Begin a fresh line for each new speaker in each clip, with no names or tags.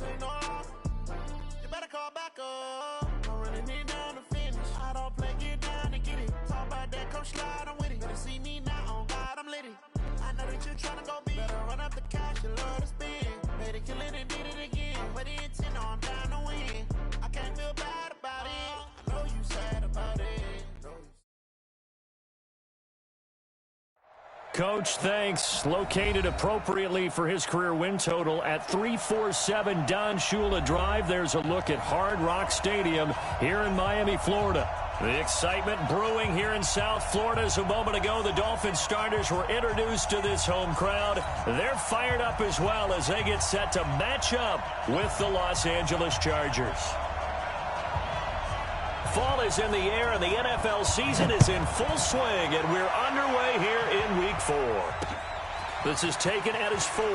take no loss. You better call back up. I'm running it down to finish. I don't play, get down and get it. Talk about that, come slide, I'm with it. Better see me now, on God, I'm litty. I know that you tryna go big. Better run up the cash, you love to spend. Made it, kill it, and did it again. But the intent, I'm down to win. I can't feel bad about it. I know you sad about it.
Coach, thanks. Located appropriately for his career win total at 347 Don Shula Drive. There's a look at Hard Rock Stadium here in Miami, Florida. The excitement brewing here in South Florida as a moment ago the Dolphins starters were introduced to this home crowd. They're fired up as well as they get set to match up with the Los Angeles Chargers. Fall is in the air and the NFL season is in full swing, and we're underway here in Week 4. This is taken at his 4.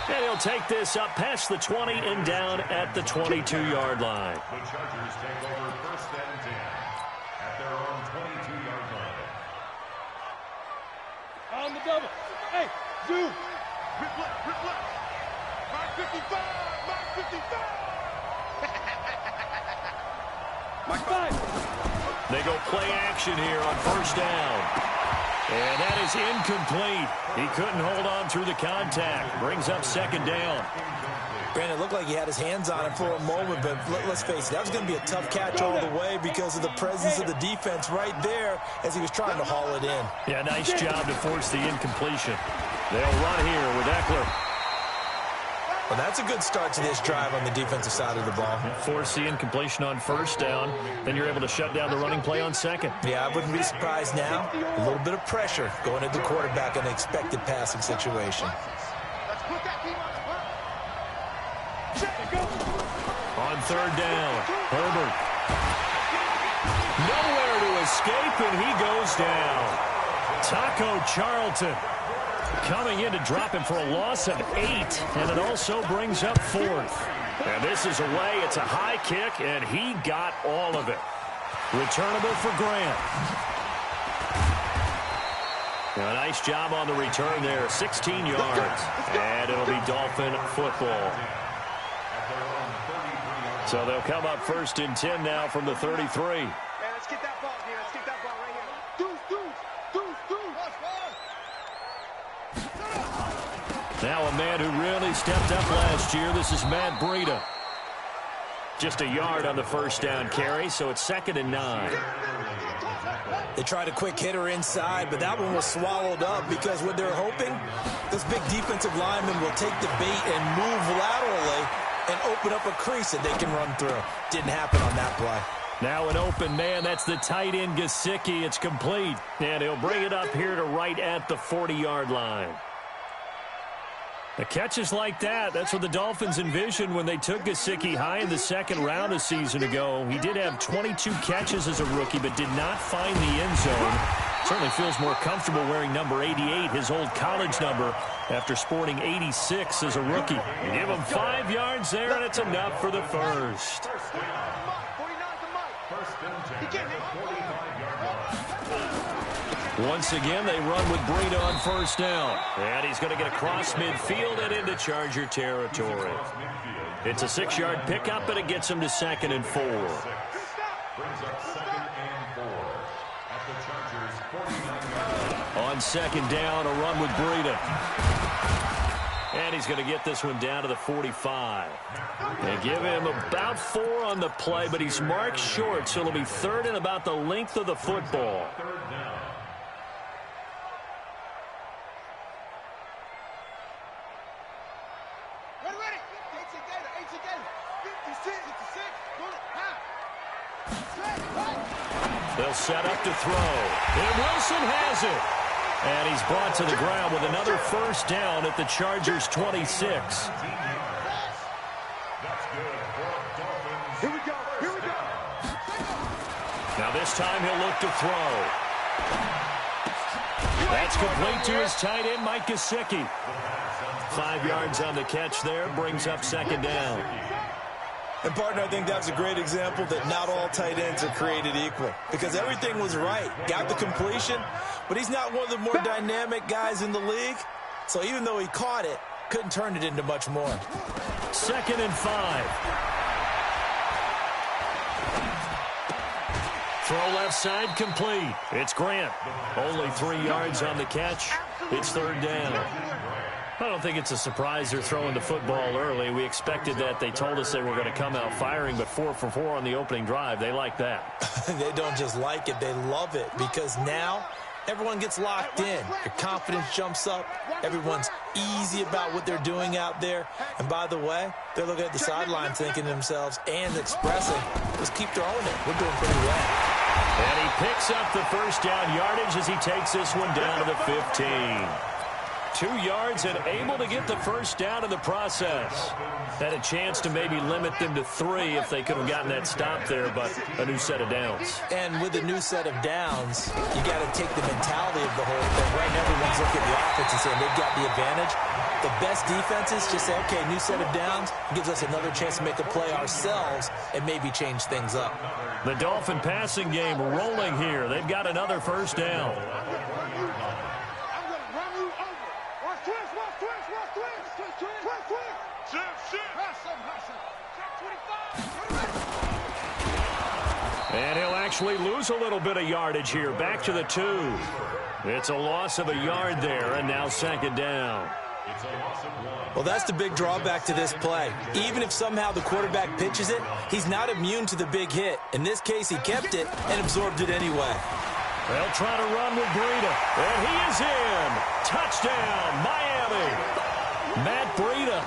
And he'll take this up past the 20 and down at the 22-yard line.
The Chargers take over 1st and 10 at their own 22-yard line.
On the double. Hey, dude. Rip left, rip left. Mark 55, Mark 55. Mark 5.
They go play action here on 1st down. And that is incomplete. He couldn't hold on through the contact. Brings up 2nd down.
Brandon, it looked like he had his hands on it for a moment, but let's face it, that was going to be a tough catch all the way because of the presence of the defense right there as he was trying to haul it in.
Yeah, nice job to force the incompletion. They'll run here with Eckler.
Well, that's a good start to this drive on the defensive side of the ball.
Force the incompletion on 1st down. Then you're able to shut down the running play on 2nd.
Yeah, I wouldn't be surprised now. A little bit of pressure going at the quarterback in an expected passing situation.
On 3rd down, Herbert. Nowhere to escape, and he goes down. Taco Charlton coming in to drop him for a loss of 8, and it also brings up 4th. And this is away. It's a high kick, and he got all of it. Returnable for Grant. A nice job on the return there, 16 yards. And it'll be Dolphin football. So they'll come up 1st and 10 now from the 33.
Man, let's get that ball here. Let's get that ball right here.
Now a man who really stepped up last year. This is Matt Breida. Just a yard on the 1st down carry, so it's 2nd and 9.
They tried a quick hitter inside, but that one was swallowed up because what they're hoping, this big defensive lineman will take the bait and move laterally and open up a crease that they can run through. Didn't happen on that play.
Now an open man. That's the tight end, Gesicki. It's complete. And he'll bring it up here to right at the 40-yard line. The catches like that, that's what the Dolphins envisioned when they took Gesicki high in the 2nd round a season ago. He did have 22 catches as a rookie, but did not find the end zone. Certainly feels more comfortable wearing number 88, his old college number, after sporting 86 as a rookie. Give him 5 yards there, and it's enough for the 1st. Once again, they run with Breida on 1st down. And he's going to get across midfield and into Charger territory. It's a 6-yard pickup, and it gets him to 2nd and 4.
Brings up 2nd and 4 at the Chargers' 49-yard line.
On 2nd down, a run with Breida. And he's going to get this one down to the 45. They give him about 4 on the play, but he's marked short, so it'll be 3rd and about the length of the football.
3rd down.
They'll set up to throw. And Wilson has it. And he's brought to the ground with another 1st down at the Chargers' 26.
Here we go. Here we go.
Now this time he'll look to throw. That's complete to his tight end, Mike Gesicki. 5 yards on the catch there, brings up 2nd down.
And, partner, I think that's a great example that not all tight ends are created equal because everything was right. Got the completion, but he's not one of the more dynamic guys in the league. So even though he caught it, couldn't turn it into much more.
2nd and 5. Throw left side complete. It's Grant. Only 3 yards on the catch. It's 3rd down. I don't think it's a surprise they're throwing the football early. We expected that. They told us they were going to come out firing, but 4 for 4 on the opening drive. They like that.
They don't just like it. They love it because now everyone gets locked in. Your confidence jumps up. Everyone's easy about what they're doing out there. And by the way, they're looking at the sideline thinking to themselves and expressing, let's keep throwing it. We're doing pretty well.
And he picks up the 1st down yardage as he takes this one down to the 15. 2 yards and able to get the 1st down in the process. Had a chance to maybe limit them to 3 if they could have gotten that stop there, but a new set of downs.
And with a new set of downs, you got to take the mentality of the whole thing. Right now, everyone's looking at the offense and saying they've got the advantage. The best defenses just say, okay, new set of downs gives us another chance to make a play ourselves and maybe change things up.
The Dolphin passing game rolling here. They've got another 1st down. And he'll actually lose a little bit of yardage here. Back to the 2. It's a loss of a yard there, and now 2nd down.
Well, that's the big drawback to this play. Even if somehow the quarterback pitches it, he's not immune to the big hit. In this case, he kept it and absorbed it anyway.
They'll try to run with Breida, and he is in. Touchdown, Miami. Matt Breida,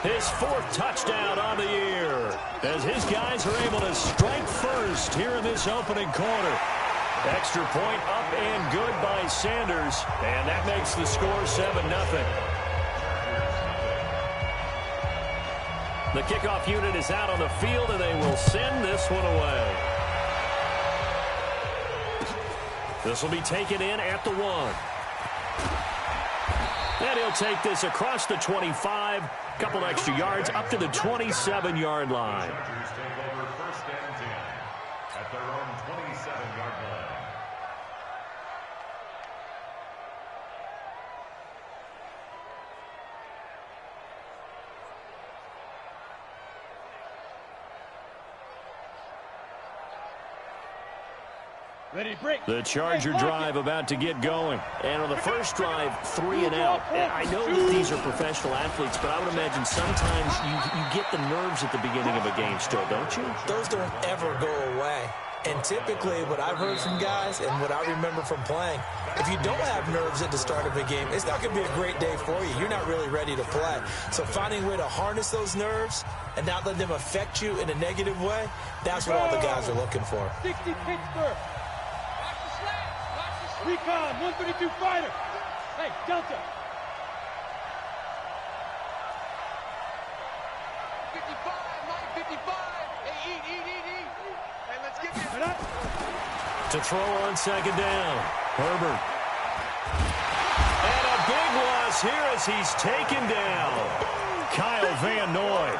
his 4th touchdown on the year, as his guys are able to strike first here in this opening quarter. Extra point up and good by Sanders, and that makes the score 7-0. The kickoff unit is out on the field, and they will send this one away. This will be taken in at the 1. And he'll take this across the 25, couple extra yards up to the 27-yard line.
At their own 27-yard line.
Ready, break.
The Charger drive about to get going. And on the first drive, 3 and out. And I know that these are professional athletes, but I would imagine sometimes you get the nerves at the beginning of a game still, don't you?
Those don't ever go away. And typically what I've heard from guys and what I remember from playing, if you don't have nerves at the start of a game, it's not going to be a great day for you. You're not really ready to play. So finding a way to harness those nerves and not let them affect you in a negative way, that's what all the guys are looking for.
60 Pittsburgh. Recon, 132 fighter. Hey, Delta. 55, Mike, 55. Hey, eat. Hey, let's get this.
To throw on 2nd down. Herbert. And a big loss here as he's taken down. Kyle Van Noy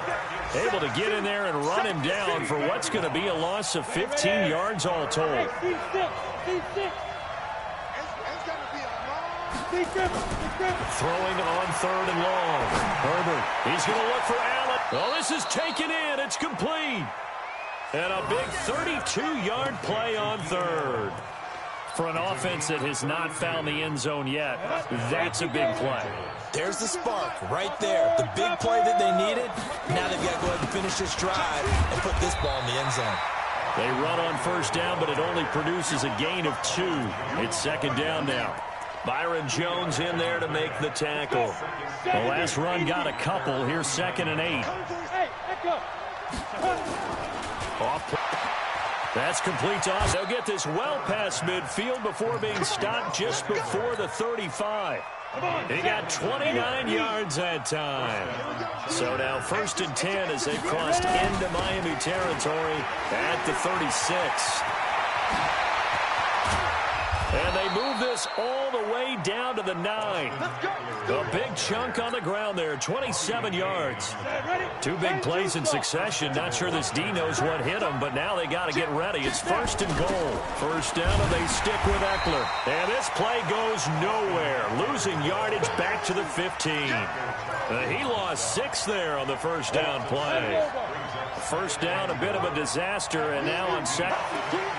able to get in there and run him down for what's going to be a loss of 15 yards all told.
C6.
Throwing on 3rd and long. Herbert, he's going to look for Allen. Oh, this is taken in. It's complete. And a big 32-yard play on 3rd. For an offense that has not found the end zone yet, that's a big play.
There's the spark right there. The big play that they needed. Now they've got to go ahead and finish this drive and put this ball in the end zone.
They run on 1st down, but it only produces a gain of 2. It's 2nd down now. Byron Jones in there to make the tackle. The last run got a couple. Here's 2nd and 8. That's complete to us. They'll get this well past midfield before being stopped just before the 35. He got 29 yards that time. So now 1st and 10 as they've crossed into Miami territory at the 36. And they move this this all the way down to the 9. A big chunk on the ground there, 27 yards. Two big plays in succession. Not sure this D knows what hit them, but now they got to get ready. It's 1st and goal. First down, and they stick with Eckler. And this play goes nowhere. Losing yardage back to the 15. He lost 6 there on the first down play. First down, a bit of a disaster, and now on second.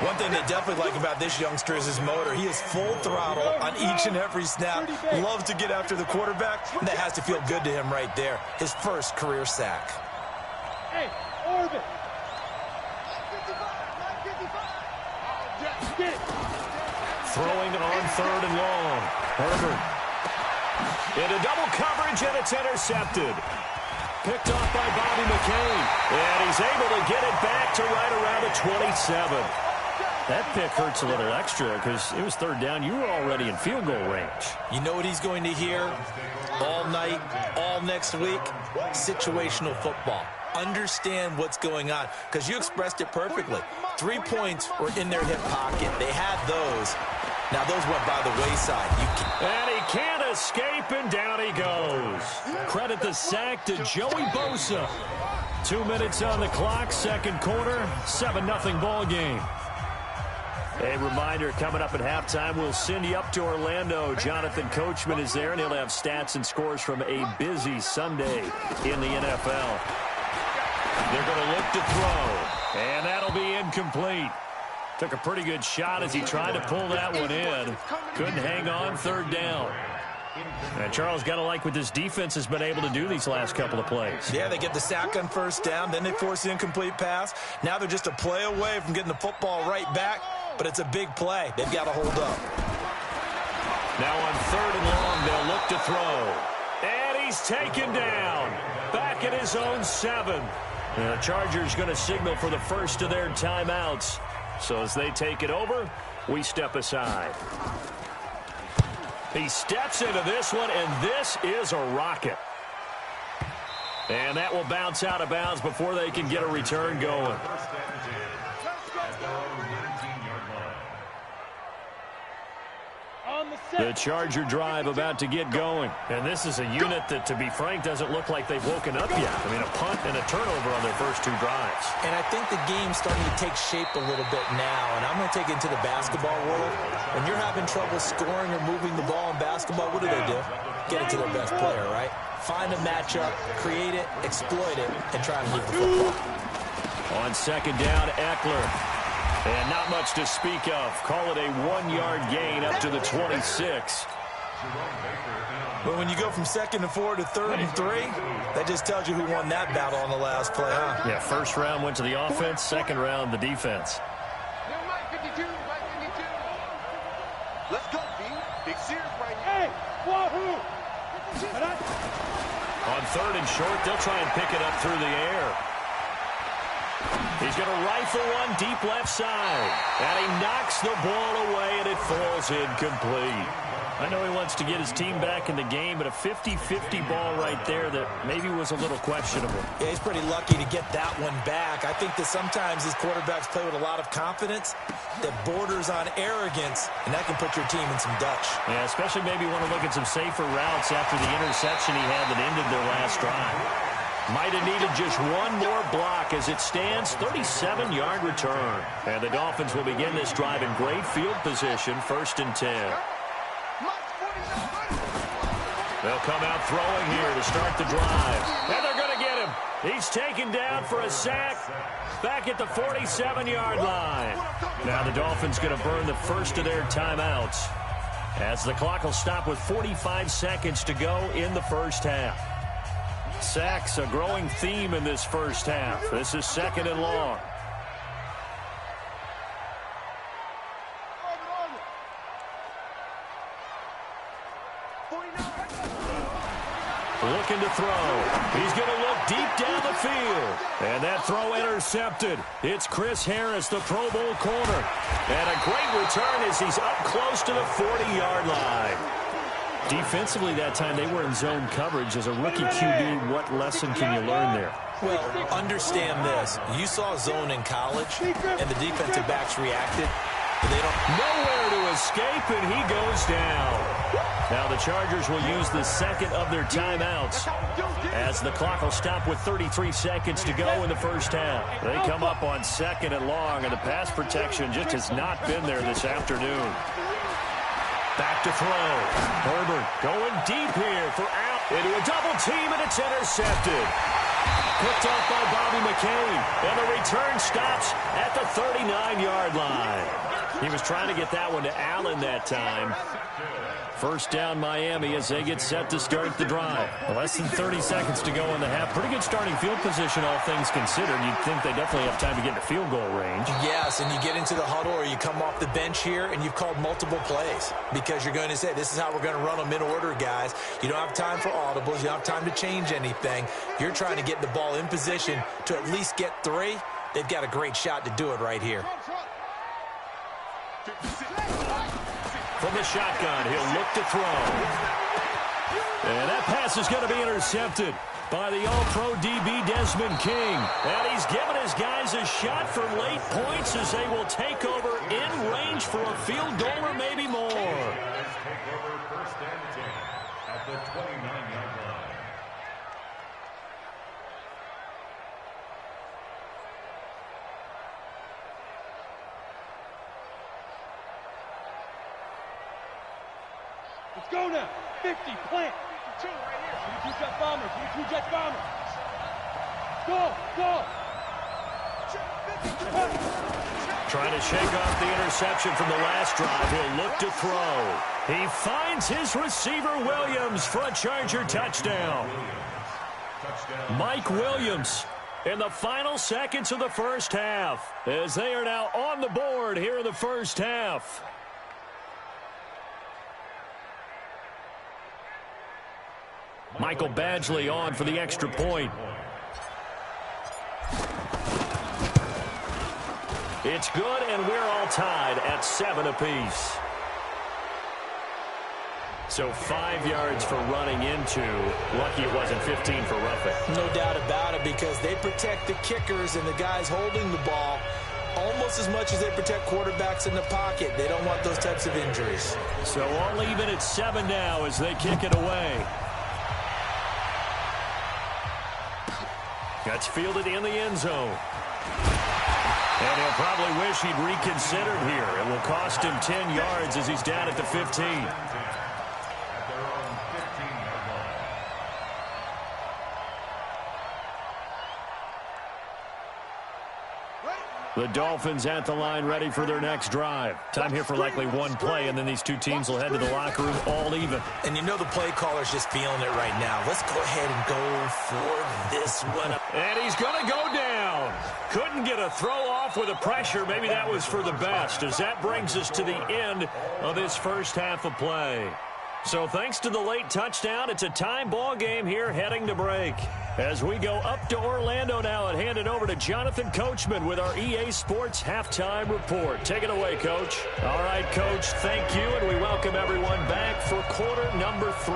One thing they definitely like about this youngster is his motor. He is full throttle on each and every snap. Loves to get after the quarterback. And that has to feel good to him right there. His first career sack.
Hey, orbit.
Throwing on 3rd and long. Herbert. Into double coverage, and it's intercepted. Picked off by Bobby McCain. And he's able to get it back to right around the 27. That pick hurts a little extra because it was 3rd down. You were already in field goal range.
You know what he's going to hear all night, all next week? Situational football. Understand what's going on, because you expressed it perfectly. 3 points were in their hip pocket. They had those. Now, those went by the wayside.
And he can't escape, and down he goes. Credit the sack to Joey Bosa. 2 minutes on the clock, second quarter, 7-0 ball game. A reminder, coming up at halftime, we'll send you up to Orlando. Jonathan Coachman is there, and he'll have stats and scores from a busy Sunday in the NFL. They're going to look to throw, and that'll be incomplete. Took a pretty good shot as he tried to pull that one in. Couldn't hang on, 3rd down. And Charles, got to like what this defense has been able to do these last couple of plays.
Yeah, they get the sack on 1st down, then they force the incomplete pass. Now they're just a play away from getting the football right back, but it's a big play. They've got to hold up.
Now on 3rd and long, they'll look to throw. And he's taken down. Back at his own 7. The Chargers going to signal for the first of their timeouts. So as they take it over, we step aside. He steps into this one, and this is a rocket. And that will bounce out of bounds before they can get a return going. The Charger drive about to get going. And this is a unit that, to be frank, doesn't look like they've woken up yet. I mean, a punt and a turnover on their first 2 drives.
And I think the game's starting to take shape a little bit now. And I'm going to take it into the basketball world. When you're having trouble scoring or moving the ball in basketball, what do? Get it to their best player, right? Find a matchup, create it, exploit it, and try to move the football.
On 2nd down, Eckler. And not much to speak of. Call it a 1-yard gain up to the 26.
But when you go from 2nd and 4 to 3rd and 3, that just tells you who won that battle on the last play, huh?
Yeah, first round went to the offense, second round the defense.
Let's go, B. Big Sears right here. Hey, wahoo!
On 3rd and short, they'll try and pick it up through the air. He's going to rifle one deep left side. And he knocks the ball away, and it falls incomplete. I know he wants to get his team back in the game, but a 50-50 ball right there that maybe was a little questionable.
Yeah, he's pretty lucky to get that one back. I think that sometimes his quarterbacks play with a lot of confidence that borders on arrogance, and that can put your team in some Dutch.
Yeah, especially maybe want to look at some safer routes after the interception he had that ended their last drive. Might have needed just one more block. As it stands, 37-yard return. And the Dolphins will begin this drive in great field position, 1st and 10. They'll come out throwing here to start the drive. And they're going to get him. He's taken down for a sack back at the 47-yard line. Now the Dolphins going to burn the first of their timeouts, as the clock will stop with 45 seconds to go in the first half. Sacks, a growing theme in this first half. This is 2nd and long. Looking to throw. He's going to look deep down the field. And that throw intercepted. It's Chris Harris, the Pro Bowl corner. And a great return as he's up close to the 40-yard line. Defensively that time, they were in zone coverage. As a rookie QB, what lesson can you learn there?
Well, understand this. You saw zone in college, and the defensive backs reacted. But they don't.
Nowhere to escape, and he goes down. Now the Chargers will use the second of their timeouts as the clock will stop with 33 seconds to go in the first half. They come up on 2nd and long, and the pass protection just has not been there this afternoon. Back to throw. Herbert going deep here for out. Into a double team, and it's intercepted. Picked off by Bobby McCain, and the return stops at the 39-yard line. He was trying to get that one to Allen that time. First down Miami as they get set to start the drive. Less than 30 seconds to go in the half. Pretty good starting field position, all things considered. You'd think they definitely have time to get into field goal range.
Yes, and you get into the huddle or you come off the bench here and you've called multiple plays because you're going to say, this is how we're going to run them in order, guys. You don't have time for audibles. You don't have time to change anything. You're trying to get the ball in position to at least get 3. They've got a great shot to do it right here.
From the shotgun, he'll look to throw. And that pass is going to be intercepted by the All-Pro DB Desmond King. And he's given his guys a shot for late points as they will take over in range for a field goal or maybe more.
Take over 1st and 10 at the 29-yard line.
Let's go now. 50, plant. 52 right here. 22 Jets bombers. 22 Jets bombers. Go.
Trying to shake off the interception from the last drive. He'll look to throw. He finds his receiver Williams for a Charger touchdown. Mike Williams in the final seconds of the first half as they are now on the board here in the first half. Michael Badgley on for the extra point. It's good, and we're all tied at 7 apiece. So 5 yards for running into. Lucky it wasn't 15 for roughing.
No doubt about it, because they protect the kickers and the guys holding the ball almost as much as they protect quarterbacks in the pocket. They don't want those types of injuries.
So all even at 7 now as they kick it away. Gets fielded in the end zone. And he'll probably wish he'd reconsidered here. It will cost him 10 yards as he's down at the 15. The Dolphins at the line ready for their next drive. Time here for likely one play, and then these two teams will head to the locker room all even.
And you know the play caller's just feeling it right now. Let's go ahead and go for this one.
And he's going to go down. Couldn't get a throw off with the pressure. Maybe that was for the best, as that brings us to the end of this first half of play. So thanks to the late touchdown, it's a time ball game here heading to break. As we go up to Orlando now and hand it over to Jonathan Coachman with our EA Sports Halftime Report. Take it away, Coach. All right, Coach, thank you, and we welcome everyone back for quarter number 3.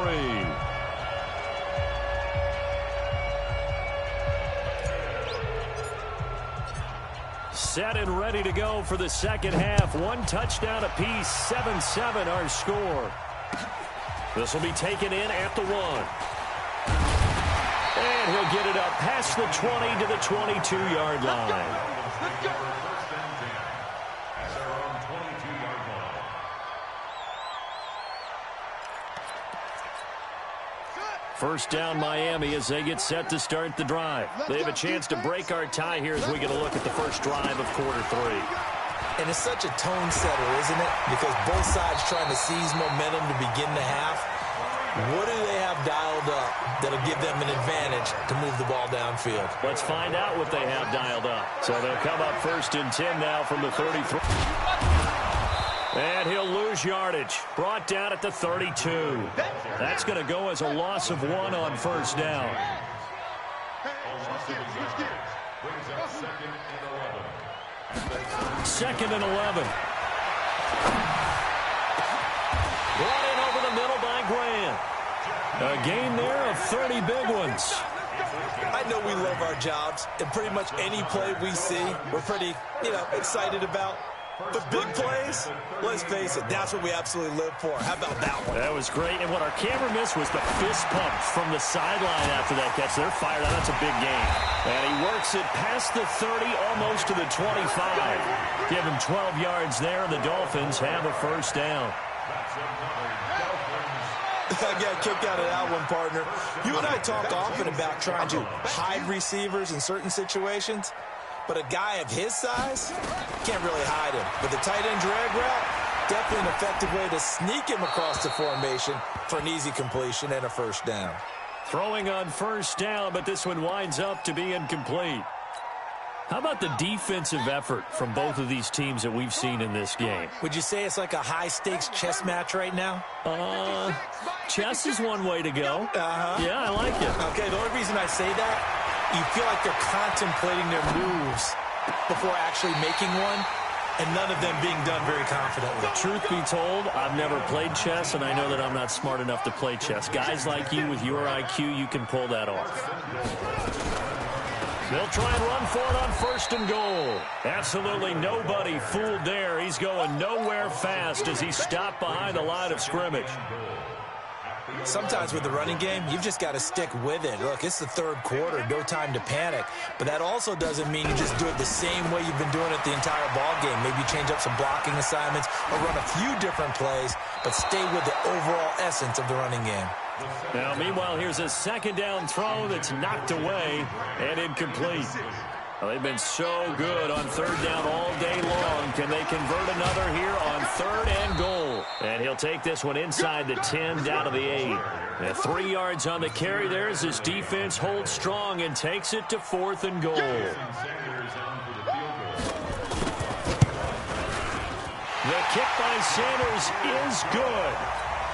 Set and ready to go for the second half. 1 touchdown apiece, 7-7 our score. This will be taken in at the 1. And he'll get it up past the 20 to the 22-yard line. First down Miami as they get set to start the drive. They have a chance to break our tie here as we get a look at the first drive of quarter 3.
And it's such a tone setter, isn't it? Because both sides trying to seize momentum to begin the half. What do they have dialed up that'll give them an advantage to move the ball downfield?
Let's find out what they have dialed up. So they'll come up 1st and 10 now from the 33. And he'll lose yardage. Brought down at the 32. That's going to go as a loss of 1 on first down. Second and 11. Brought in over the middle by Grant. A gain there of 30 big ones.
I know we love our jobs, and pretty much any play we see, we're pretty, excited about. But big plays, let's face it, that's what we absolutely live for. How about that one?
That was great. And what our camera missed was the fist pump from the sideline after that catch. They're fired out. That's a big game. And he works it past the 30, almost to the 25. Give him 12 yards there, and the Dolphins have a first down.
I got kicked out of that one, partner. You and I talk often about trying to hide receivers in certain situations. But a guy of his size can't really hide him. But the tight end drag route, definitely an effective way to sneak him across the formation for an easy completion and a first down.
Throwing on first down, but this one winds up to be incomplete. How about the defensive effort from both of these teams that we've seen in this game?
Would you say it's like a high-stakes chess match right now?
Chess is one way to go. Yeah, I like it.
Okay, the only reason I say that, you feel like they're contemplating their moves before actually making one, and none of them being done very confidently.
Truth be told, I've never played chess, and I know that I'm not smart enough to play chess. Guys like you with your IQ, you can pull that off. They'll try and run for it on first and goal. Absolutely nobody fooled there. He's going nowhere fast as he stopped behind the line of scrimmage.
Sometimes with the running game, you've just got to stick with it. Look, it's the third quarter, no time to panic. But that also doesn't mean you just do it the same way you've been doing it the entire ball game. Maybe change up some blocking assignments or run a few different plays, but stay with the overall essence of the running game.
Now, meanwhile, here's a second down throw that's knocked away and incomplete. Well, they've been so good on third down all day long. Can they convert another here on third and goal? And he'll take this one inside the 10, down to the 8. And 3 yards on the carry there as his defense holds strong and takes it to 4th and goal. The kick by Sanders is good.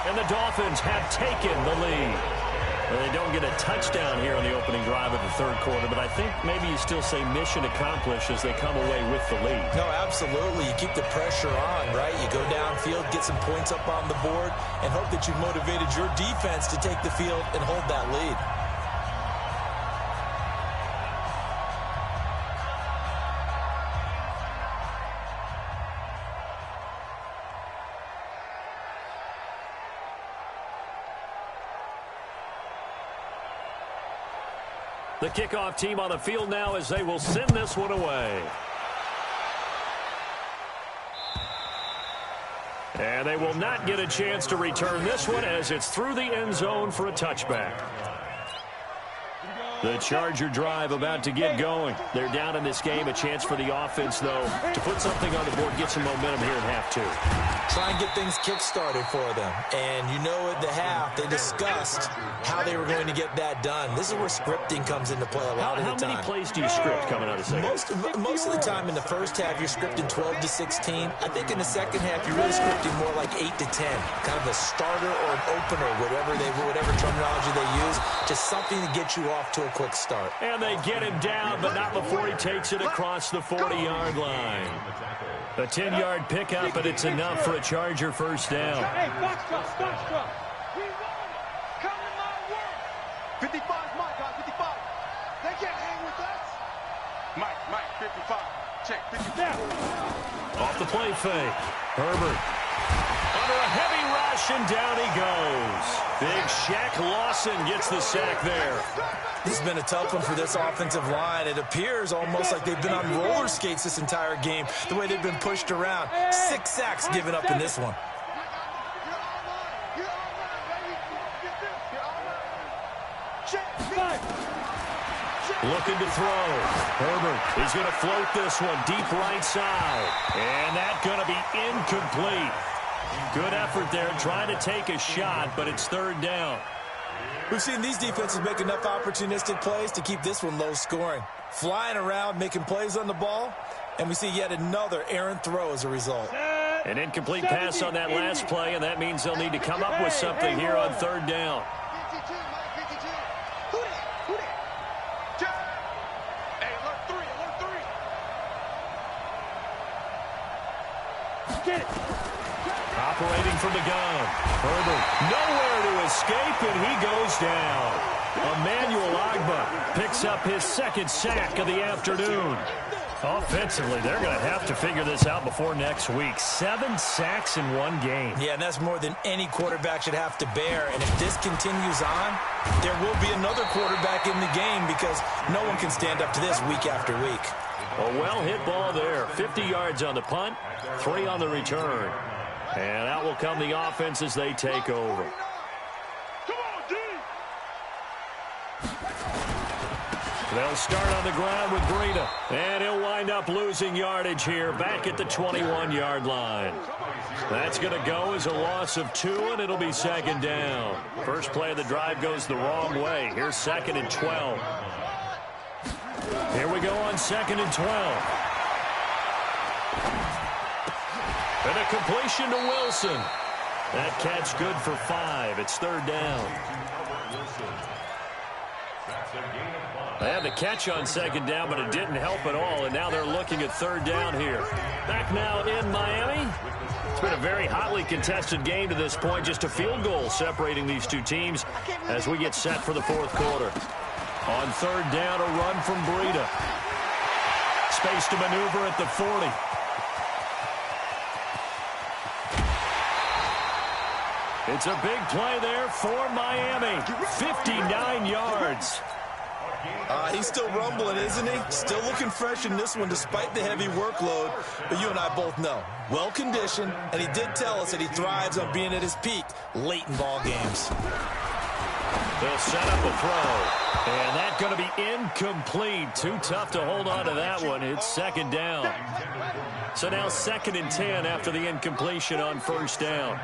And the Dolphins have taken the lead. Well, they don't get a touchdown here on the opening drive of the third quarter, but I think maybe you still say mission accomplished as they come away with the lead.
No, absolutely. You keep the pressure on, right? You go downfield, get some points up on the board, and hope that you've motivated your defense to take the field and hold that lead.
The kickoff team on the field now as they will send this one away. And they will not get a chance to return this one as it's through the end zone for a touchback. The Charger drive about to get going. They're down in this game. A chance for the offense, though, to put something on the board, get some momentum here in half two.
Try and get things kick-started for them. And you know at the half, they discussed how they were going to get that done. This is where scripting comes into play a lot of the time.
How many plays do you script coming out of second?
Most of the time in the first half, you're scripting 12 to 16. I think in the second half, you're really scripting more like 8 to 10. Kind of a starter or an opener, whatever terminology they use. Just something to get you off to a quick start.
And they get him down, but not before he takes it across the 40-yard line. A 10-yard pickup, and it's enough for a Charger first down.
Hey, Foxtrot. We won. Come to my work. 55 is my guy, 55. They can't hang with us. Mike, 55. Check, 55.
Off the play fake. Herbert. Under a heavy rush, and down he goes. Big Shaq Lawson gets the sack there.
This has been a tough one for this offensive line. It appears almost like they've been on roller skates this entire game, the way they've been pushed around. 6 sacks given up in this one.
Looking to throw. Herbert is going to float this one deep right side. And that's going to be incomplete. Good effort there trying to take a shot, but it's third down.
We've seen these defenses make enough opportunistic plays to keep this one low scoring. Flying around, making plays on the ball, and we see yet another errant throw as a result.
An incomplete pass on that last play, and that means they'll need to come up with something here on third down.
Get it.
Operating from the gun. Herbert nowhere to escape, and he goes down. Emmanuel Ogbah picks up his second sack of the afternoon. Offensively, they're going to have to figure this out before next week. 7 sacks in one game.
Yeah, and that's more than any quarterback should have to bear. And if this continues on, there will be another quarterback in the game because no one can stand up to this week after week.
A well-hit ball there. 50 yards on the punt, 3 on the return. And out will come the offense as they take over. They'll start on the ground with Breida. And he'll wind up losing yardage here back at the 21-yard line. That's going to go as a loss of 2, and it'll be second down. First play of the drive goes the wrong way. Here's 2nd and 12. Here we go on 2nd and 12. And a completion to Wilson. That catch good for 5. It's 3rd down. They had the catch on 2nd down, but it didn't help at all, and now they're looking at 3rd down here. Back now in Miami. It's been a very hotly contested game to this point. Just a field goal separating these two teams as we get set for the 4th quarter. On 3rd down, a run from Breida. Space to maneuver at the 40. It's a big play there for Miami. 59 yards.
He's still rumbling, isn't he? Still looking fresh in this one despite the heavy workload. But you and I both know, well-conditioned, and he did tell us that he thrives on being at his peak late in ball games.
They'll set up a throw. And that's going to be incomplete. Too tough to hold on to that one. It's 2nd down. So now 2nd and 10 after the incompletion on 1st down.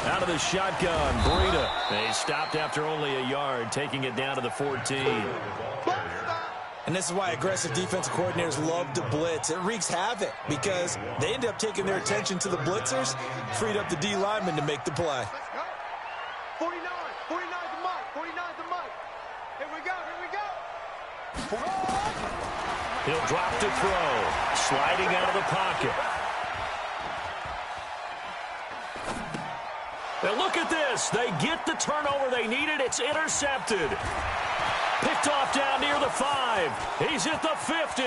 Out of the shotgun, Breida. They stopped after only a yard, taking it down to the 14.
And this is why aggressive defensive coordinators love to blitz. It wreaks havoc because they end up taking their attention to the blitzers, freed up the D lineman to make the play.
49 the mic, 49 the mic. Here we go.
He'll drop to throw, sliding out of the pocket. Now look at this. They get the turnover they needed. It's intercepted. Picked off down near the 5. He's at the 50.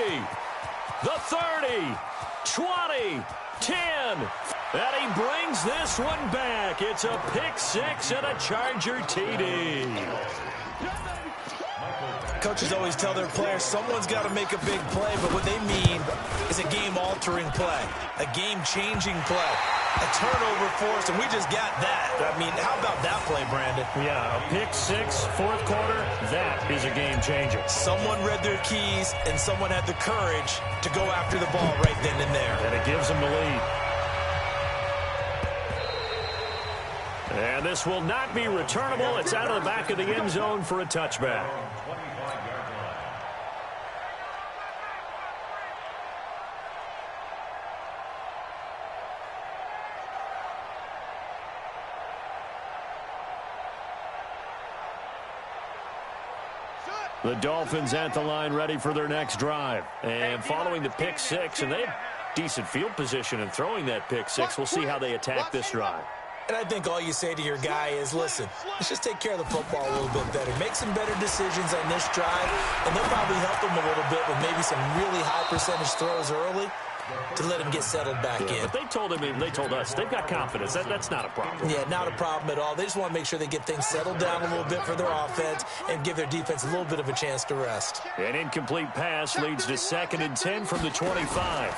The 30. 20. 10. And he brings this one back. It's a pick 6 and a Charger TD.
Coaches always tell their players someone's got to make a big play, but what they mean is a game-altering play, a game-changing play, a turnover forced, and we just got that. I mean, how about that play, Brandon?
Yeah, a pick 6, 4th quarter, that is a game-changer.
Someone read their keys, and someone had the courage to go after the ball right then and there.
And it gives them the lead. And this will not be returnable. It's out of the back of the end zone for a touchback. The Dolphins at the line ready for their next drive. And following the pick 6, and they have decent field position in throwing that pick 6. We'll see how they attack this drive.
And I think all you say to your guy is, listen, let's just take care of the football a little bit better. Make some better decisions on this drive, and they'll probably help him a little bit with maybe some really high percentage throws early to let him get settled back in.
But they told us, they've got confidence. That's not a problem.
Yeah, not a problem at all. They just want to make sure they get things settled down a little bit for their offense and give their defense a little bit of a chance to rest.
An incomplete pass leads to 2nd and 10 from the 25.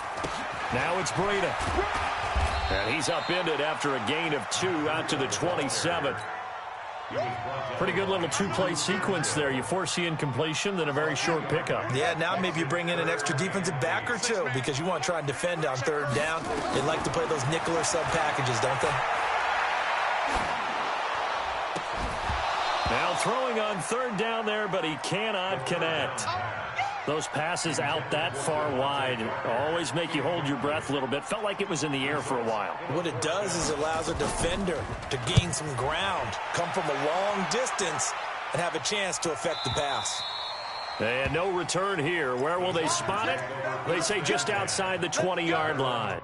Now it's Breida. And he's upended after a gain of 2 out to the 27. Pretty good little 2-play sequence there. You force the incompletion, then a very short pickup.
Yeah, now maybe you bring in an extra defensive back or 2 because you want to try and defend on 3rd down. They like to play those nickel or sub packages, don't they?
Now throwing on 3rd down there, but he cannot connect. Those passes out that far wide always make you hold your breath a little bit. Felt like it was in the air for a while.
What it does is it allows a defender to gain some ground, come from a long distance, and have a chance to affect the pass.
And no return here. Where will they spot it? They say just outside the 20-yard line.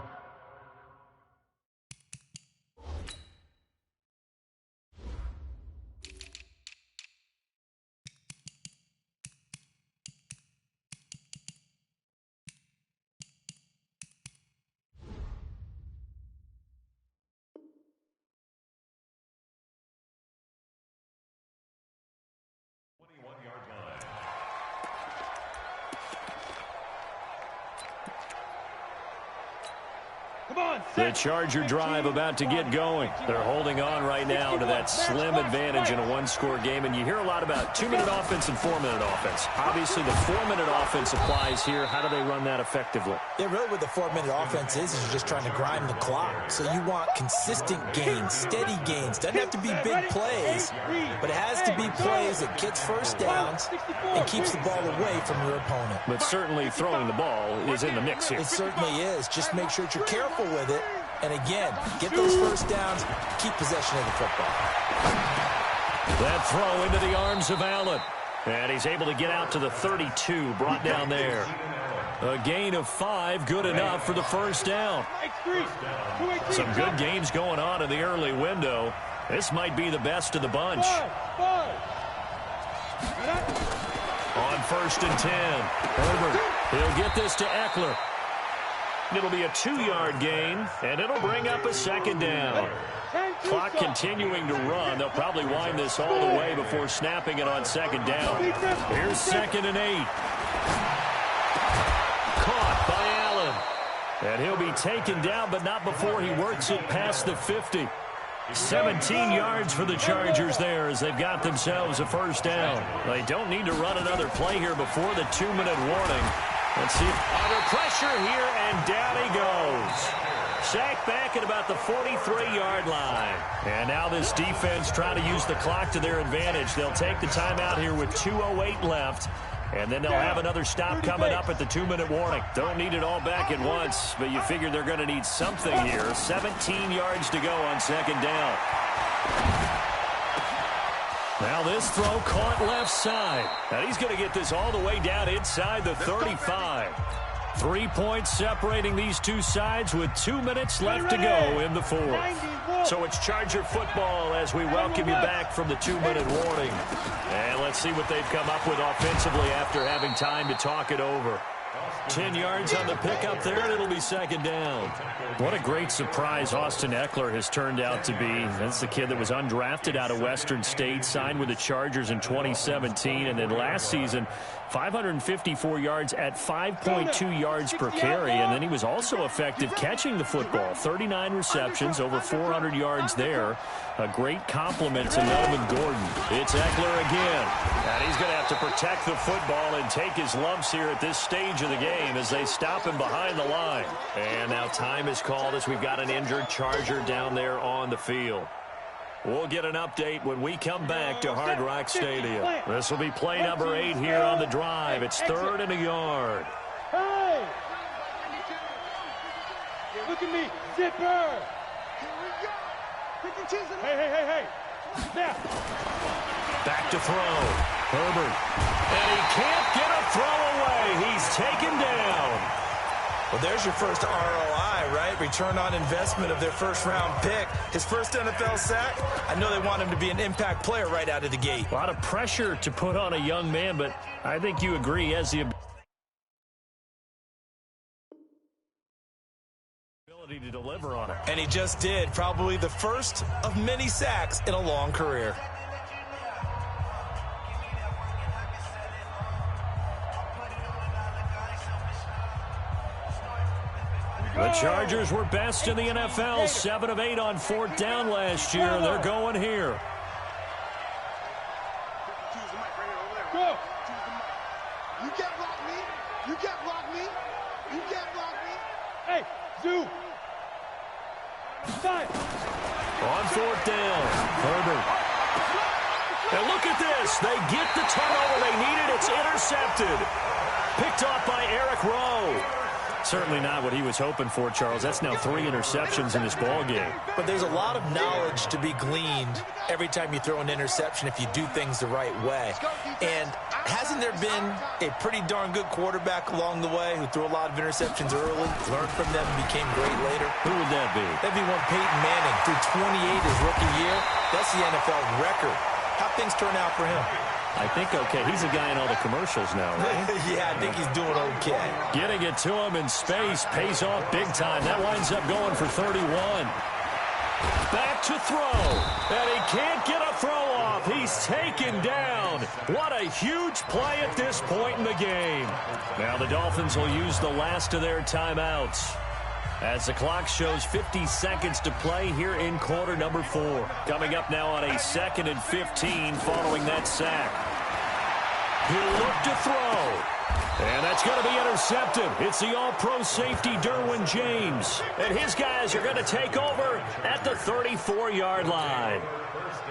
The Charger drive about to get going. They're holding on right now to that slim advantage in a one-score game, and you hear a lot about 2-minute offense and 4-minute offense. Obviously, the 4-minute offense applies here. How do they run that effectively?
Yeah, really what the 4-minute offense is you're just trying to grind the clock. So you want consistent gains, steady gains. Doesn't have to be big plays, but it has to be plays that gets first downs and keeps the ball away from your opponent.
But certainly throwing the ball is in the mix here.
It certainly is. Just make sure that you're careful with it. And again, get those first downs, keep possession of the football.
That throw into the arms of Allen. And he's able to get out to the 32, brought down there. A gain of 5, good enough for the first down. Some good games going on in the early window. This might be the best of the bunch. On 1st and 10, Herbert. He'll get this to Eckler. It'll be a 2-yard gain, and it'll bring up a second down. Clock continuing to run. They'll probably wind this all the way before snapping it on second down. Here's 2nd and 8. Caught by Allen. And he'll be taken down, but not before he works it past the 50. 17 yards for the Chargers there as they've got themselves a first down. They don't need to run another play here before the 2-minute warning. Let's see. Under pressure here, and down he goes. Sacked back at about the 43-yard line. And now this defense trying to use the clock to their advantage. They'll take the timeout here with 2:08 left. And then they'll have another stop coming up at the 2-minute warning. Don't need it all back at once, but you figure they're going to need something here. 17 yards to go on second down. Now this throw caught left side. And he's going to get this all the way down inside the 35. 3 points separating these two sides with 2 minutes left to go in the fourth. So it's Charger football as we welcome you back from the 2-minute warning. And let's see what they've come up with offensively after having time to talk it over. 10 yards on the pickup there, and it'll be second down. What a great surprise Austin Eckler has turned out to be. That's the kid that was undrafted out of Western State, signed with the Chargers in 2017, and then last season, 554 yards at 5.2 yards per carry, and then he was also effective catching the football. 39 receptions, over 400 yards there. A great compliment to Melvin Gordon. It's Eckler again, and he's going to have to protect the football and take his lumps here at this stage of the game as they stop him behind the line. And now time is called as we've got an injured Charger down there on the field. We'll get an update when we come back to Hard Rock Stadium. This will be play number 8 here on the drive. It's 3rd and a yard.
Hey! Look at me, zipper! Hey! Now!
Back to throw. Herbert. And he can't get a throw away. He's taken down.
Well, there's your first ROI, right? Return on investment of their first-round pick. His first NFL sack. I know they want him to be an impact player right out of the gate.
A lot of pressure to put on a young man, but I think you agree he has the ability to deliver on it.
And he just did. Probably the first of many sacks in a long career.
The Chargers were best in the NFL, 7 of 8 on 4th down last year. They're going here.
Go! You can't block me! You can't block me! You can't block me! Hey, Zoo! Five!
On 4th down, Herbert. And look at this. They get the turnover they needed. It's intercepted. Picked off by Eric Rowe. Certainly not what he was hoping for, Charles. That's now 3 interceptions in this ball game.
But there's a lot of knowledge to be gleaned every time you throw an interception if you do things the right way. And hasn't there been a pretty darn good quarterback along the way who threw a lot of interceptions early, learned from them, and became great later?
Who would that be?
That'd be one Peyton Manning. Threw 28 his rookie year. That's the NFL record. How'd things turn out for him?
I think okay. He's a guy in all the commercials now, right?
Yeah, I think he's doing okay.
Getting it to him in space pays off big time. That winds up going for 31. Back to throw. And he can't get a throw off. He's taken down. What a huge play at this point in the game. Now the Dolphins will use the last of their timeouts. As the clock shows 50 seconds to play here in quarter number 4. Coming up now on a 2nd and 15 following that sack. He'll look to throw. And that's going to be intercepted. It's the all-pro safety, Derwin James. And his guys are going to take over at the 34-yard line.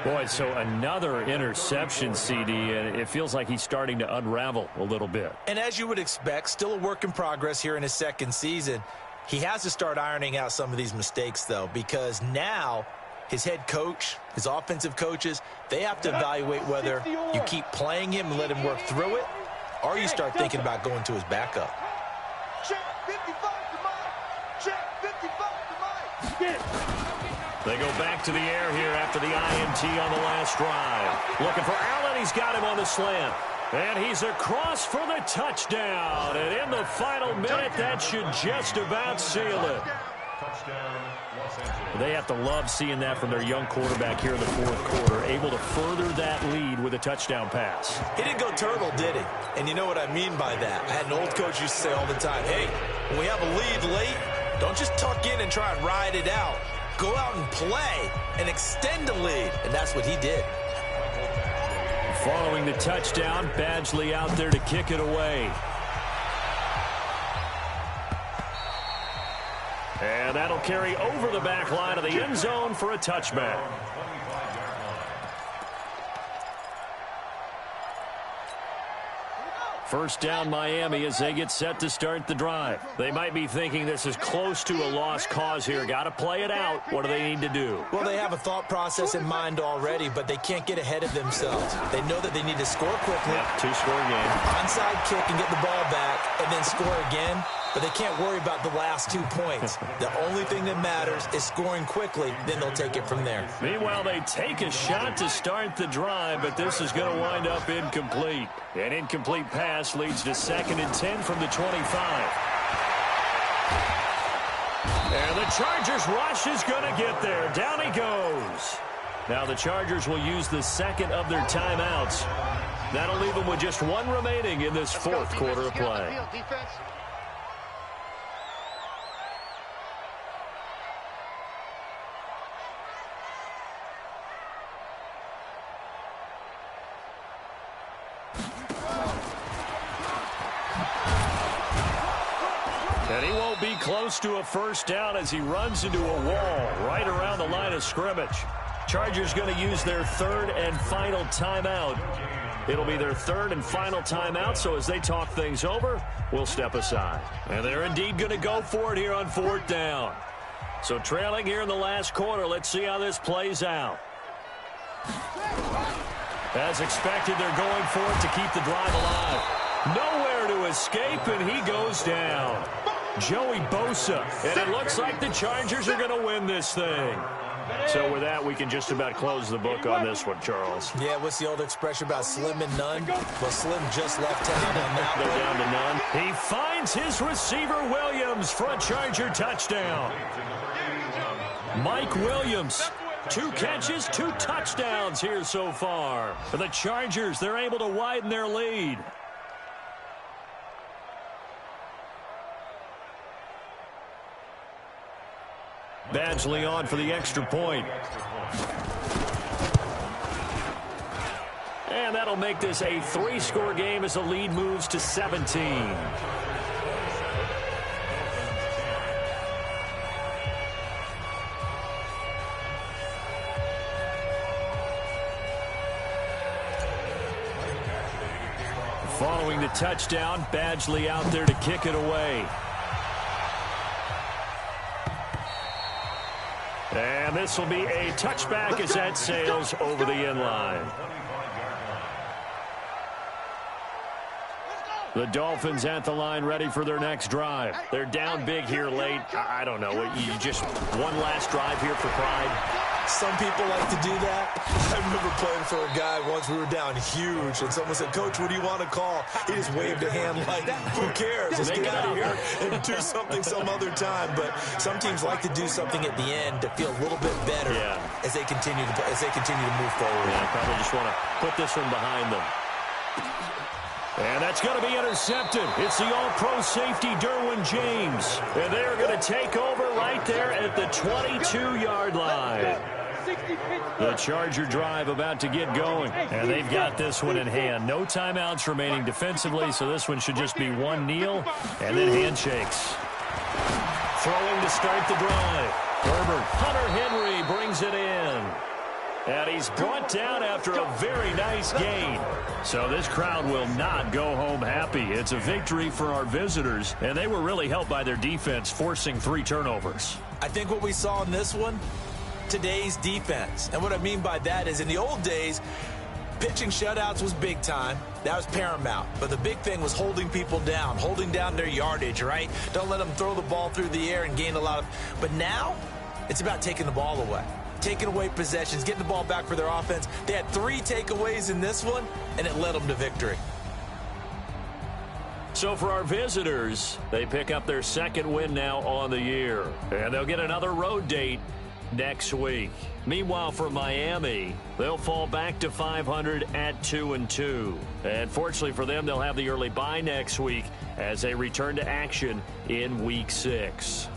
Boy, so another interception, CD, and it feels like he's starting to unravel a little bit.
And as you would expect, still a work in progress here in his 2nd season. He has to start ironing out some of these mistakes, though, because now his head coach, his offensive coaches, they have to evaluate whether you keep playing him and let him work through it, or you start thinking about going to his backup.
Check 55 to Mike. Check 55 to Mike. Get it.
They go back to the air here after the INT on the last drive. Looking for Allen. He's got him on the slant. And he's across for the touchdown. And in the final minute, that should just about seal it. They have to love seeing that from their young quarterback here in the 4th quarter, able to further that lead with a touchdown pass.
He didn't go turtle, did he? And you know what I mean by that. I had an old coach used to say all the time, hey, when we have a lead late, don't just tuck in and try and ride it out. Go out and play and extend the lead. And that's what he did.
Following the touchdown, Badgley out there to kick it away. And that'll carry over the back line of the end zone for a touchback. First down, Miami, as they get set to start the drive. They might be thinking this is close to a lost cause here. Got to play it out. What do they need to do?
Well, they have a thought process in mind already, but they can't get ahead of themselves. They know that they need to score quickly.
Yep, 2-score game.
Onside kick and get the ball back, and then score again. But they can't worry about the last 2 points. The only thing that matters is scoring quickly. Then they'll take it from there.
Meanwhile, they take a shot to start the drive, but this is going to wind up incomplete. An incomplete pass leads to 2nd and 10 from the 25. And the Chargers rush is going to get there. Down he goes. Now the Chargers will use the 2nd of their timeouts. That'll leave them with just 1 remaining in this 4th quarter of play. And he won't be close to a first down as he runs into a wall right around the line of scrimmage. Chargers going to use their 3rd and final timeout. It'll be their 3rd and final timeout, so as they talk things over, we'll step aside. And they're indeed going to go for it here on 4th down. So trailing here in the last quarter, let's see how this plays out. As expected, they're going for it to keep the drive alive. Nowhere to escape, and he goes down. Joey Bosa, and it looks like the Chargers are going to win this thing. So with that, we can just about close the book on this one, Charles.
Yeah, what's the old expression about slim and none? Well, Slim just left town on that
They're
one.
down to none. He finds his receiver, Williams, for a Charger touchdown. Mike Williams, 2 catches, 2 touchdowns here so far. For the Chargers, they're able to widen their lead. Badgley on for the extra point. And that'll make this a 3-score game as the lead moves to 17. Following the touchdown, Badgley out there to kick it away. And this will be a touchback as that sails over the end line. The Dolphins at the line ready for their next drive. They're down big here late. I don't know. You just one last drive here for pride.
Some people like to do that. I remember playing for a guy once. We were down huge, and someone said, "Coach, what do you want to call?" He just waved a hand like, "Who cares? Let's get out of here and do something some other time." But some teams like to do something at the end to feel a little bit better as they continue to move forward.
Yeah, probably just want to put this one behind them. And that's going to be intercepted. It's the all-pro safety, Derwin James. And they're going to take over right there at the 22-yard line. The Charger drive about to get going. And they've got this one in hand. No timeouts remaining defensively, so this one should just be one kneel and then handshakes. Throwing to start the drive. Herbert. Hunter Henry brings it in. And he's brought down after a very nice gain. So this crowd will not go home happy. It's a victory for our visitors, and they were really helped by their defense, forcing 3 turnovers.
I think what we saw in this one, today's defense. And what I mean by that is in the old days, pitching shutouts was big time. That was paramount. But the big thing was holding people down, holding down their yardage, right? Don't let them throw the ball through the air and gain a lot of... But now, it's about taking the ball away. Taking away possessions, getting the ball back for their offense. They had 3 takeaways in this one, and it led them to victory.
So for our visitors, they pick up their 2nd win now on the year. And they'll get another road date next week. Meanwhile, for Miami, they'll fall back to 500 at 2-2. And fortunately for them, they'll have the early bye next week as they return to action in Week 6.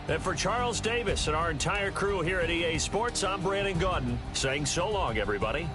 And for Charles Davis and our entire crew here at EA Sports, I'm Brandon Gaudin saying so long, everybody.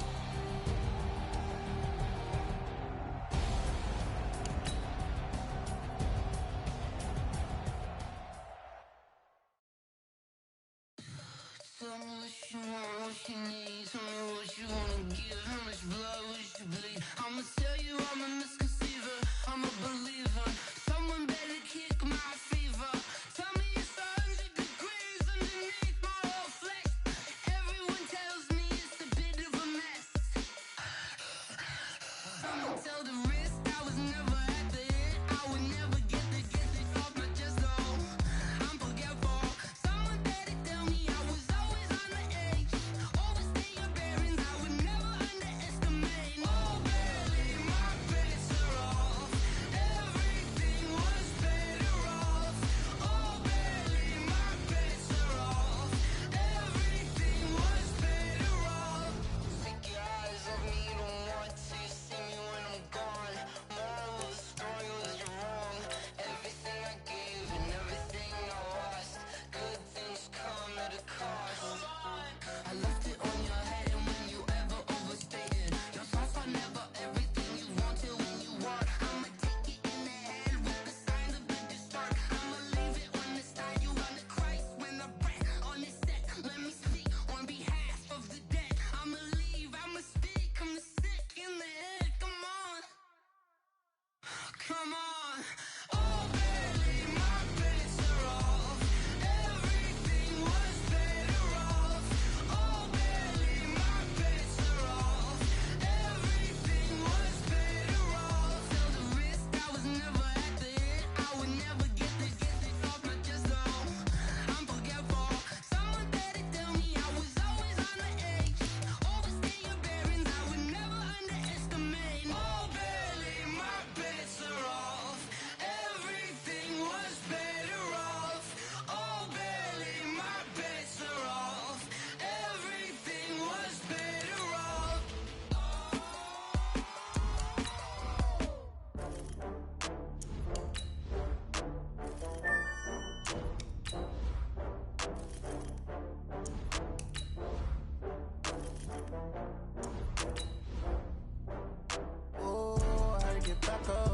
Back up.